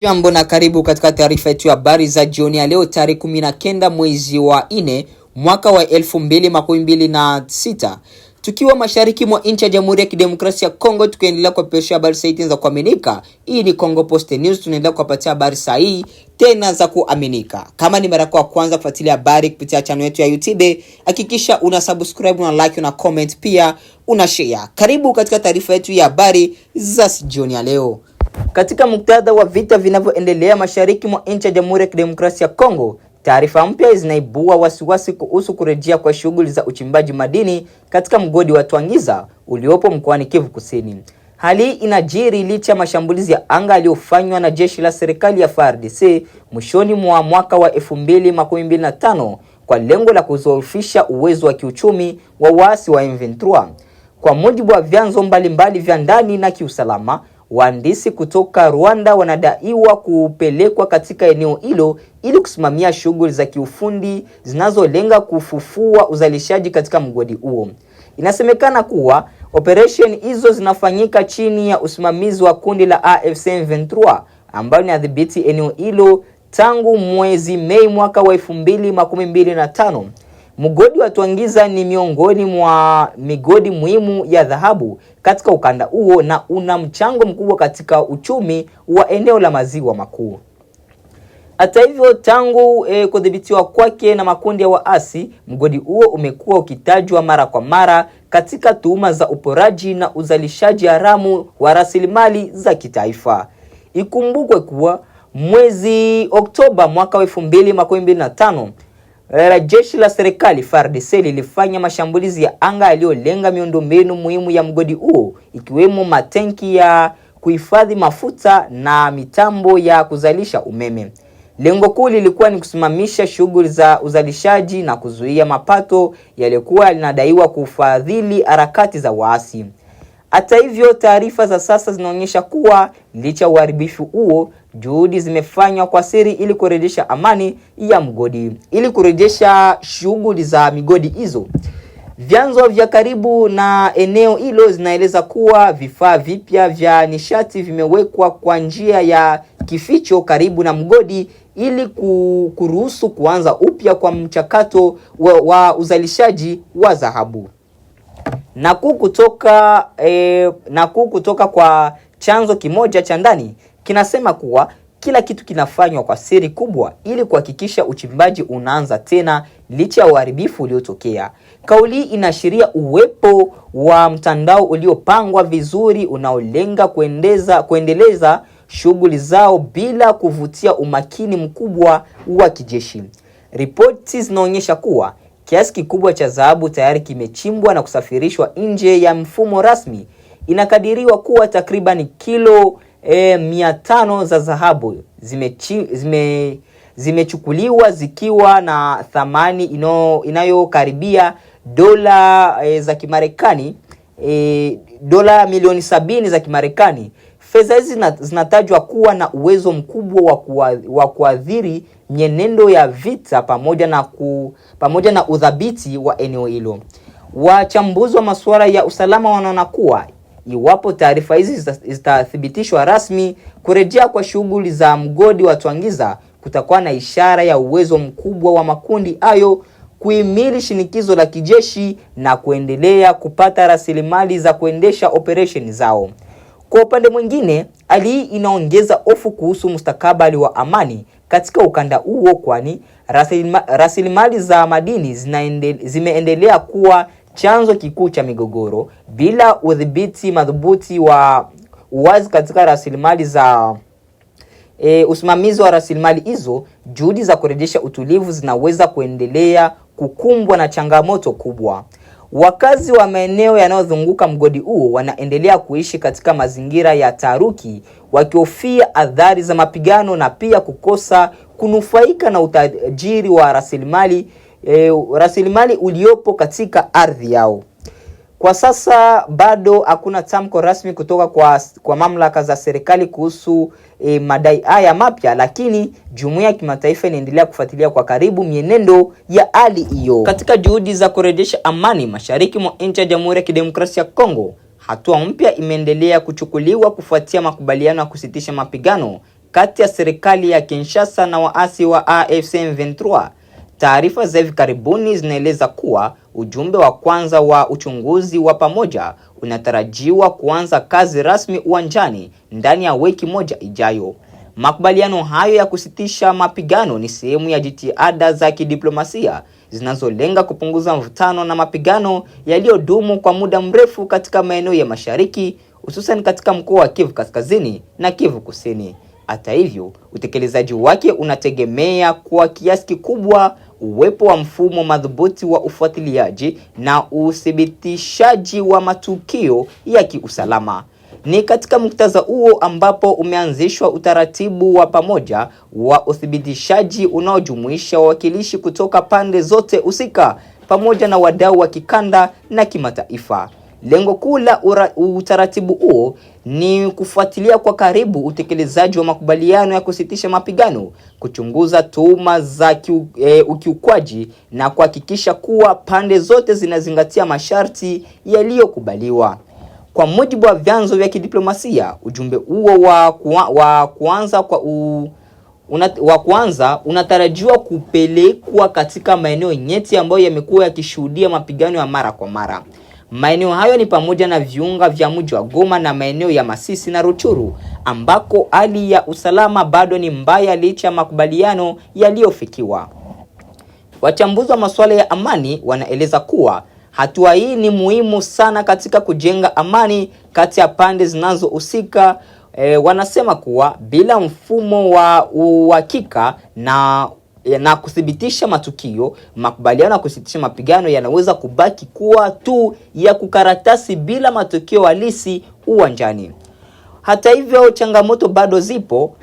Jambo na karibu katika taarifa yetu ya habari za jioni ya leo tarehe 19 mwezi wa 4 mwaka wa 2026. Tukiwa mashariki mwa nchi ya Jamhuri ya Kidemokrasia ya Kongo, tukiendelea kupeperusha habari sahihi za kuaminika. Hii ni Kongo Post News, tunaendelea kupatia habari sahihi tena za kuaminika. Kama ni mara yako ya kwanza kufuatilia habari kupitia channel yetu ya YouTube, hakikisha una subscribe, una like, una comment, pia una share. Karibu katika taarifa yetu ya habari za jioni ya leo. Katika muktadha wa vita vinavyoendelea mashariki mwa nchi ya Jamhuri ya Kidemokrasia ya Kongo, taarifa mpya zinaibua wasiwasi kuhusu kurejea kwa shughuli za uchimbaji madini katika mgodi wa Twangiza uliopo mkoani Kivu Kusini. Hali inajiri licha mashambulizi ya anga yaliyofanywa na jeshi la serikali ya FARDC mwishoni mwa mwaka wa 2025 kwa lengo la kuzoofisha uwezo wa kiuchumi wa waasi wa M23. Kwa mujibu wa vyanzo mbalimbali vya ndani na kiusalama, wahandisi kutoka Rwanda wanadaiwa kupelekwa katika eneo hilo ili kusimamia shughuli za kiufundi zinazolenga kufufua uzalishaji katika mgodi huo. Inasemekana kuwa operation hizo zinafanyika chini ya usimamizi wa kundi la AFC M23 ambalo linadhibiti eneo hilo tangu mwezi Mei mwaka wa 2025. Mgodi wa Twangiza ni miongoni mwa migodi muhimu ya dhahabu katika ukanda huo na una mchango mkubwa katika uchumi wa eneo la maziwa makuu. Hata hivyo, tangu kudhibitiwa kwake na makundi ya waasi, mgodi huo umekuwa ukitajwa mara kwa mara katika tuhuma za uporaji na uzalishaji haramu wa rasilimali za kitaifa. Ikumbukwe kuwa mwezi Oktoba mwaka wa 2025, jeshi la serikali FARDC lilifanya mashambulizi ya anga yaliyolenga miundombinu muhimu ya mgodi huo, ikiwemo matenki ya kuhifadhi mafuta na mitambo ya kuzalisha umeme. Lengo kuu lilikuwa ni kusimamisha shughuli za uzalishaji na kuzuia mapato yaliyokuwa yanadaiwa kufadhili harakati za waasi. Hata hivyo, taarifa za sasa zinaonyesha kuwa licha uharibifu huo, juhudi zimefanywa kwa siri ili kurejesha amani ya mgodi, ili kurejesha shughuli za migodi hizo. Vyanzo vya karibu na eneo hilo zinaeleza kuwa vifaa vipya vya nishati vimewekwa kwa njia ya kificho karibu na mgodi ili kuruhusu kuanza upya kwa mchakato wa uzalishaji wa dhahabu. Nakuu kutoka kwa chanzo kimoja cha ndani kinasema kuwa kila kitu kinafanywa kwa siri kubwa ili kuhakikisha uchimbaji unaanza tena licha ya uharibifu uliotokea. Kauli inaashiria uwepo wa mtandao uliopangwa vizuri unaolenga kuendeleza shughuli zao bila kuvutia umakini mkubwa wa kijeshi. Ripoti zinaonyesha kuwa kiasi kikubwa cha dhahabu tayari kimechimbwa na kusafirishwa nje ya mfumo rasmi. Inakadiriwa kuwa takriban kilo 500 za dhahabu zimechukuliwa zikiwa na thamani inayokaribia dola za Kimarekani, dola milioni 70 za Kimarekani. Fedha hizi zinatajwa kuwa na uwezo mkubwa wa kuadhiri mienendo ya vita pamoja na udhabiti wa eneo hilo. Wachambuzi wa masuala ya usalama wanaona kuwa iwapo taarifa hizi zitathibitishwa rasmi, kurejea kwa shughuli za mgodi wa Twangiza kutakuwa na ishara ya uwezo mkubwa wa makundi hayo kuhimili shinikizo la kijeshi na kuendelea kupata rasilimali za kuendesha operation zao. Kwa upande mwingine, hali hii inaongeza hofu kuhusu mustakabali wa amani katika ukanda huo, kwani rasilimali za madini zimeendelea kuwa chanzo kikuu cha migogoro. Bila udhibiti madhubuti wa uwazi katika rasilimali za usimamizi wa rasilimali hizo, juhudi za kurejesha utulivu zinaweza kuendelea kukumbwa na changamoto kubwa. Wakazi wa maeneo yanayozunguka mgodi huo wanaendelea kuishi katika mazingira ya taharuki, wakihofia athari za mapigano na pia kukosa kunufaika na utajiri wa rasilimali uliopo katika ardhi yao. Kwa sasa bado hakuna tamko rasmi kutoka kwa mamlaka za serikali kuhusu madai haya mapya, lakini jumuiya ya kimataifa inaendelea kufuatilia kwa karibu mienendo ya hali hiyo. Katika juhudi za kurejesha amani mashariki mwa nchi ya Jamhuri ya Kidemokrasia ya Kongo, hatua mpya imeendelea kuchukuliwa kufuatia makubaliano ya kusitisha mapigano kati ya serikali ya Kinshasa na waasi wa AFC M23. Taarifa za hivi karibuni zinaeleza kuwa ujumbe wa kwanza wa uchunguzi wa pamoja unatarajiwa kuanza kazi rasmi uwanjani ndani ya wiki moja ijayo. Makubaliano hayo ya kusitisha mapigano ni sehemu ya jitihada za kidiplomasia zinazolenga kupunguza mvutano na mapigano yaliyodumu kwa muda mrefu katika maeneo ya Mashariki, hususan katika mkoa wa Kivu Kaskazini na Kivu Kusini. Hata hivyo, utekelezaji wake unategemea kwa kiasi kikubwa uwepo wa mfumo madhubuti wa ufuatiliaji na uthibitishaji wa matukio ya kiusalama. Ni katika muktadha huo ambapo umeanzishwa utaratibu wa pamoja wa uthibitishaji unaojumuisha wawakilishi kutoka pande zote husika pamoja na wadau wa kikanda na kimataifa. Lengo kuu la utaratibu huo ni kufuatilia kwa karibu utekelezaji wa makubaliano ya kusitisha mapigano, kuchunguza tuhuma za ukiukwaji na kuhakikisha kuwa pande zote zinazingatia masharti yaliyokubaliwa. Kwa mujibu wa vyanzo vya kidiplomasia, ujumbe huo wa kwanza unatarajiwa kupelekwa katika maeneo nyeti ambayo yamekuwa yakishuhudia mapigano ya mara kwa mara. Maeneo hayo ni pamoja na viunga vya mji wa Goma na maeneo ya Masisi na Ruchuru, ambako hali ya usalama bado ni mbaya licha ya makubaliano yaliyofikiwa. Wachambuzi wa masuala ya amani wanaeleza kuwa hatua hii ni muhimu sana katika kujenga amani kati ya pande zinazohusika. Wanasema kuwa bila mfumo wa uhakika na kuthibitisha matukio, makubaliano ya kusitisha mapigano yanaweza kubaki kuwa tu ya kukaratasi bila matokeo halisi uwanjani. Hata hivyo, changamoto bado zipo.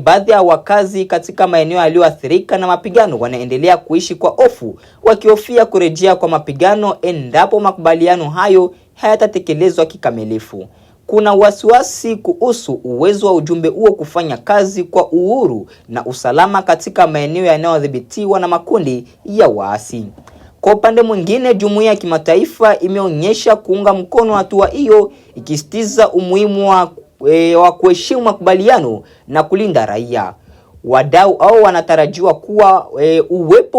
Baadhi ya wakazi katika maeneo yaliyoathirika na mapigano wanaendelea kuishi kwa hofu, wakihofia kurejea kwa mapigano endapo makubaliano hayo hayatatekelezwa kikamilifu. Kuna wasiwasi kuhusu uwezo wa ujumbe huo kufanya kazi kwa uhuru na usalama katika maeneo yanayodhibitiwa na makundi ya waasi. Kwa upande mwingine, jumuiya ya kimataifa imeonyesha kuunga mkono hatua hiyo, ikisisitiza umuhimu wa kuheshimu makubaliano na kulinda raia. Wadau hao wanatarajiwa kuwa uwepo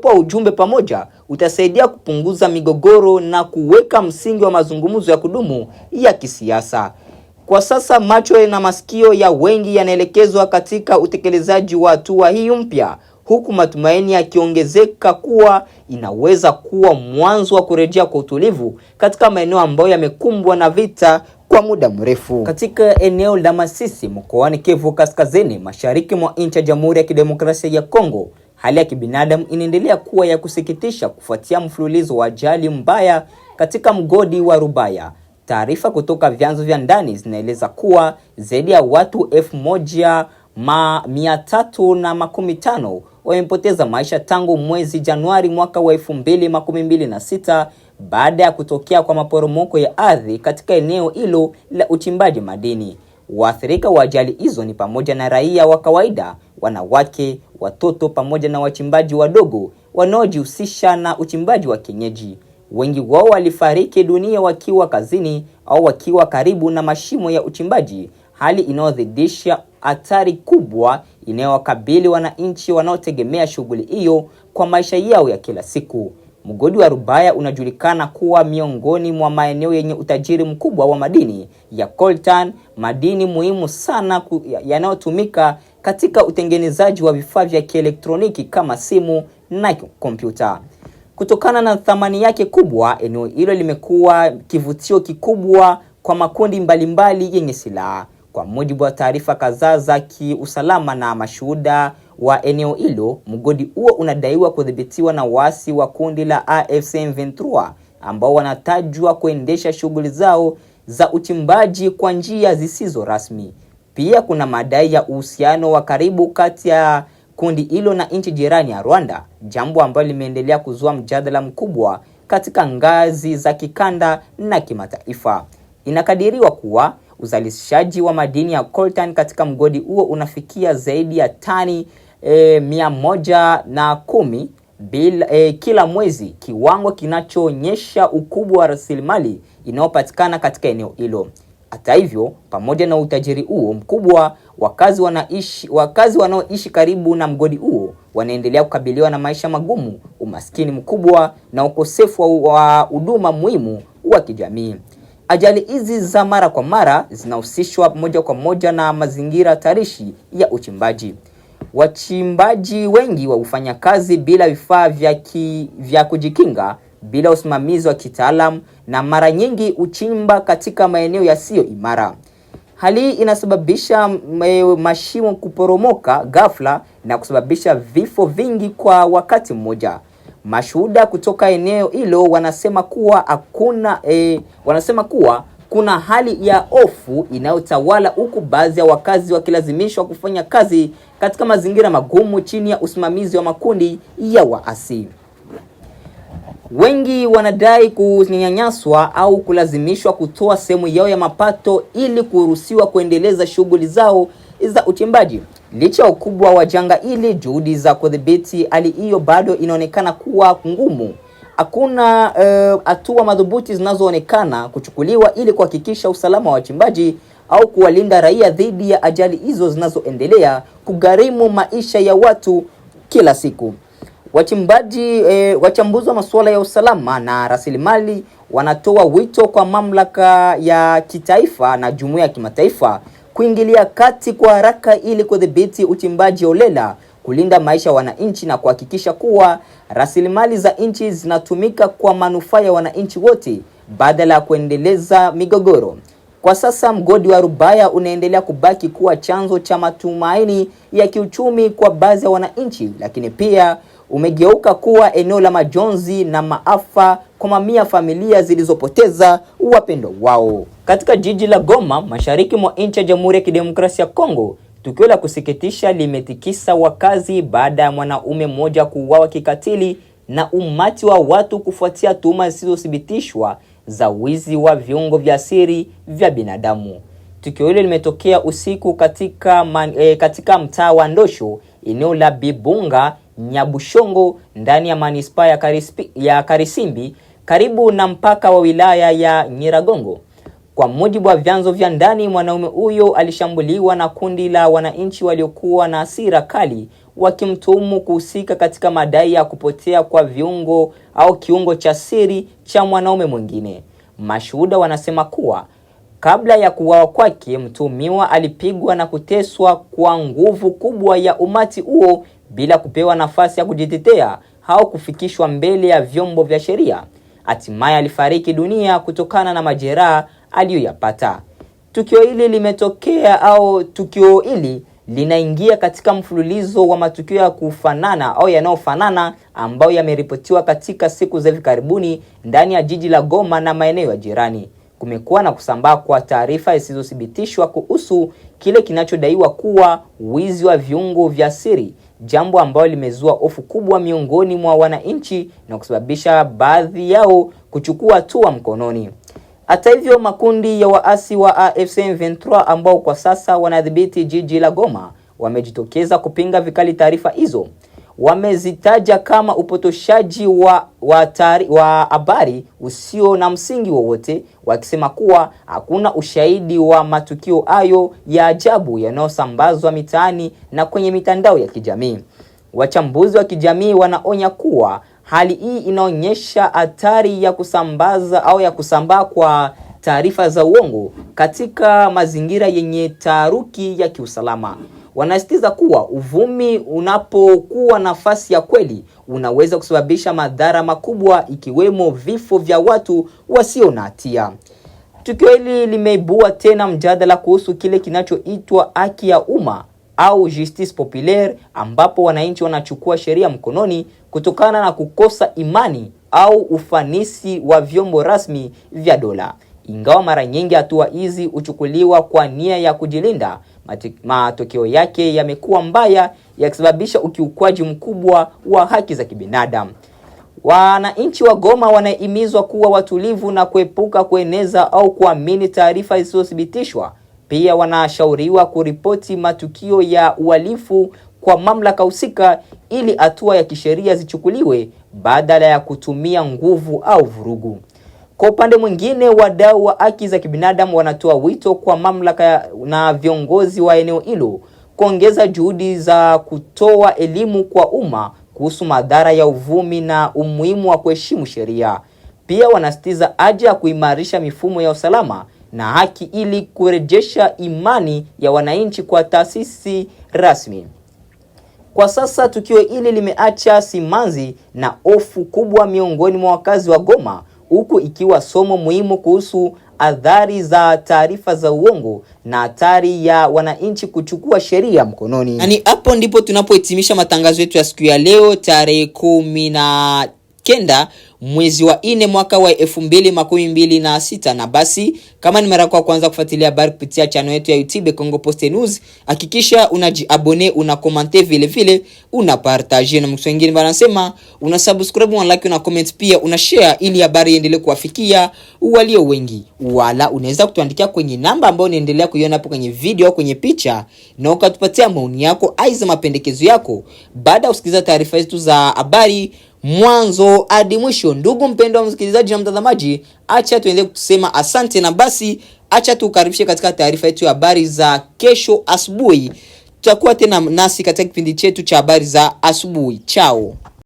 wa ujumbe pamoja utasaidia kupunguza migogoro na kuweka msingi wa mazungumzo ya kudumu ya kisiasa. Kwa sasa macho na masikio ya wengi yanaelekezwa katika utekelezaji wa hatua hii mpya, huku matumaini yakiongezeka kuwa inaweza kuwa mwanzo wa kurejea kwa utulivu katika maeneo ambayo yamekumbwa na vita kwa muda mrefu. Katika eneo la Masisi mkoani Kivu Kaskazini, mashariki mwa nchi ya Jamhuri ya Kidemokrasia ya Kongo, hali ya kibinadamu inaendelea kuwa ya kusikitisha kufuatia mfululizo wa ajali mbaya katika mgodi wa Rubaya. Taarifa kutoka vyanzo vya ndani zinaeleza kuwa zaidi ya watu 1315 wamepoteza maisha tangu mwezi Januari mwaka wa 2026 baada ya kutokea kwa maporomoko ya ardhi katika eneo hilo la uchimbaji madini. Waathirika wa ajali hizo ni pamoja na raia wa kawaida, wanawake, watoto pamoja na wachimbaji wadogo wanaojihusisha na uchimbaji wa kienyeji. Wengi wao walifariki dunia wakiwa kazini au wakiwa karibu na mashimo ya uchimbaji, hali inayozidisha hatari kubwa inayowakabili wananchi wanaotegemea shughuli hiyo kwa maisha yao ya kila siku. Mgodi wa Rubaya unajulikana kuwa miongoni mwa maeneo yenye utajiri mkubwa wa madini ya coltan, madini muhimu sana yanayotumika katika utengenezaji wa vifaa vya kielektroniki kama simu na kompyuta. Kutokana na thamani yake kubwa, eneo hilo limekuwa kivutio kikubwa kwa makundi mbalimbali yenye silaha. Kwa mujibu wa taarifa kadhaa za kiusalama na mashuhuda wa eneo hilo, mgodi huo unadaiwa kudhibitiwa na waasi wa kundi la AFC M23 ambao wanatajwa kuendesha shughuli zao za uchimbaji kwa njia zisizo rasmi. Pia kuna madai ya uhusiano wa karibu kati ya kundi hilo na nchi jirani ya Rwanda, jambo ambalo limeendelea kuzua mjadala mkubwa katika ngazi za kikanda na kimataifa. Inakadiriwa kuwa uzalishaji wa madini ya coltan katika mgodi huo unafikia zaidi ya tani 110 kila mwezi, kiwango kinachoonyesha ukubwa wa rasilimali inayopatikana katika eneo hilo. Hata hivyo, pamoja na utajiri huo mkubwa, wakazi wanaoishi karibu na mgodi huo wanaendelea kukabiliwa na maisha magumu, umaskini mkubwa na ukosefu wa huduma muhimu wa kijamii. Ajali hizi za mara kwa mara zinahusishwa moja kwa moja na mazingira hatarishi ya uchimbaji. Wachimbaji wengi hufanya kazi bila vifaa vya kujikinga, bila usimamizi wa kitaalamu, na mara nyingi uchimba katika maeneo yasiyo imara. Hali hii inasababisha mashimo kuporomoka ghafla na kusababisha vifo vingi kwa wakati mmoja. Mashuhuda kutoka eneo hilo wanasema kuwa kuna hali ya hofu inayotawala, huku baadhi ya wakazi wakilazimishwa kufanya kazi katika mazingira magumu chini ya usimamizi wa makundi ya waasi. Wengi wanadai kunyanyaswa au kulazimishwa kutoa sehemu yao ya mapato ili kuruhusiwa kuendeleza shughuli zao za uchimbaji. Licha ya ukubwa wa janga hili, juhudi za kudhibiti hali hiyo bado inaonekana kuwa ngumu. Hakuna hatua madhubuti zinazoonekana kuchukuliwa ili kuhakikisha usalama wa wachimbaji au kuwalinda raia dhidi ya ajali hizo zinazoendelea kugharimu maisha ya watu kila siku. Wachambuzi wa masuala ya usalama na rasilimali wanatoa wito kwa mamlaka ya kitaifa na jumuiya ya kimataifa kuingilia kati kwa haraka ili kudhibiti uchimbaji holela, kulinda maisha ya wananchi na kuhakikisha kuwa rasilimali za nchi zinatumika kwa manufaa ya wananchi wote badala ya kuendeleza migogoro. Kwa sasa mgodi wa Rubaya unaendelea kubaki kuwa chanzo cha matumaini ya kiuchumi kwa baadhi ya wananchi, lakini pia umegeuka kuwa eneo la majonzi na maafa kwa mamia familia zilizopoteza wapendwa wao. Katika jiji la Goma, mashariki mwa nchi ya Jamhuri ya Kidemokrasia ya Kongo, tukio la kusikitisha limetikisa wakazi baada ya mwanaume mmoja kuuawa kikatili na umati wa watu kufuatia tuhuma zisizothibitishwa za wizi wa viungo vya siri vya binadamu. Tukio hilo limetokea usiku katika mtaa wa Ndosho, eneo la Bibunga, Nyabushongo, ndani ya manispaa ya Karisimbi, karibu na mpaka wa wilaya ya Nyiragongo. Kwa mujibu wa vyanzo vya ndani, mwanaume huyo alishambuliwa na kundi la wananchi waliokuwa na hasira kali, wakimtuhumu kuhusika katika madai ya kupotea kwa viungo au kiungo cha siri cha mwanaume mwingine. Mashuhuda wanasema kuwa kabla ya kuuawa kwake, mtuhumiwa alipigwa na kuteswa kwa nguvu kubwa ya umati huo bila kupewa nafasi ya kujitetea au kufikishwa mbele ya vyombo vya sheria. Hatimaye alifariki dunia kutokana na majeraha aliyoyapata. Tukio hili linaingia katika mfululizo wa matukio ya kufanana au yanayofanana ambayo yameripotiwa katika siku za hivi karibuni ndani ya jiji la Goma na maeneo ya jirani. Kumekuwa na kusambaa kwa taarifa zisizothibitishwa kuhusu kile kinachodaiwa kuwa wizi wa viungo vya siri, jambo ambalo limezua hofu kubwa miongoni mwa wananchi na kusababisha baadhi yao kuchukua hatua mkononi. Hata hivyo, makundi ya waasi wa AFC M23 ambao kwa sasa wanadhibiti jiji la Goma wamejitokeza kupinga vikali taarifa hizo. Wamezitaja kama upotoshaji wa habari usio na msingi wowote, wakisema kuwa hakuna ushahidi wa matukio hayo ya ajabu yanayosambazwa mitaani na kwenye mitandao ya kijamii. Wachambuzi wa kijamii wanaonya kuwa hali hii inaonyesha hatari ya kusambaa kwa taarifa za uongo katika mazingira yenye taharuki ya kiusalama. Wanasisitiza kuwa uvumi unapokuwa nafasi ya kweli unaweza kusababisha madhara makubwa, ikiwemo vifo vya watu wasio na hatia. Tukio hili limeibua tena mjadala kuhusu kile kinachoitwa haki ya umma au justice populaire, ambapo wananchi wanachukua sheria mkononi kutokana na kukosa imani au ufanisi wa vyombo rasmi vya dola. Ingawa mara nyingi hatua hizi huchukuliwa kwa nia ya kujilinda, matokeo yake yamekuwa mbaya, yakisababisha ukiukwaji mkubwa wa haki za kibinadamu. Wananchi wa Goma wanahimizwa kuwa watulivu na kuepuka kueneza au kuamini taarifa zisizothibitishwa. Pia wanashauriwa kuripoti matukio ya uhalifu kwa mamlaka husika ili hatua ya kisheria zichukuliwe badala ya kutumia nguvu au vurugu. Kwa upande mwingine, wadau wa haki za kibinadamu wanatoa wito kwa mamlaka na viongozi wa eneo hilo kuongeza juhudi za kutoa elimu kwa umma kuhusu madhara ya uvumi na umuhimu wa kuheshimu sheria. Pia wanasitiza haja ya kuimarisha mifumo ya usalama na haki ili kurejesha imani ya wananchi kwa taasisi rasmi. Kwa sasa tukio hili limeacha simanzi na hofu kubwa miongoni mwa wakazi wa Goma, huku ikiwa somo muhimu kuhusu athari za taarifa za uongo na hatari ya wananchi kuchukua sheria mkononi. Yaani hapo ndipo tunapohitimisha matangazo yetu ya siku ya leo tarehe 19 mwezi wa 4 mwaka wa 2026. Na basi kama ni mara yako ya kwanza kufuatilia habari kupitia channel yetu ya YouTube Congo Post News, hakikisha unajiabone, una comment, vile vile una partage na mtu wengine wanasema una subscribe, una like, una comment, pia una share ili habari iendelee kuwafikia walio wengi. Wala unaweza kutuandikia kwenye namba ambayo unaendelea kuiona hapo kwenye video au kwenye picha na ukatupatia maoni yako aidha mapendekezo yako baada ya kusikiliza taarifa zetu za habari mwanzo hadi mwisho. Ndugu mpendwa msikilizaji na mtazamaji, acha tuendelee kusema asante, na basi acha tukaribishe katika taarifa yetu ya habari za kesho asubuhi. Tutakuwa tena nasi katika kipindi chetu cha habari za asubuhi. Chao.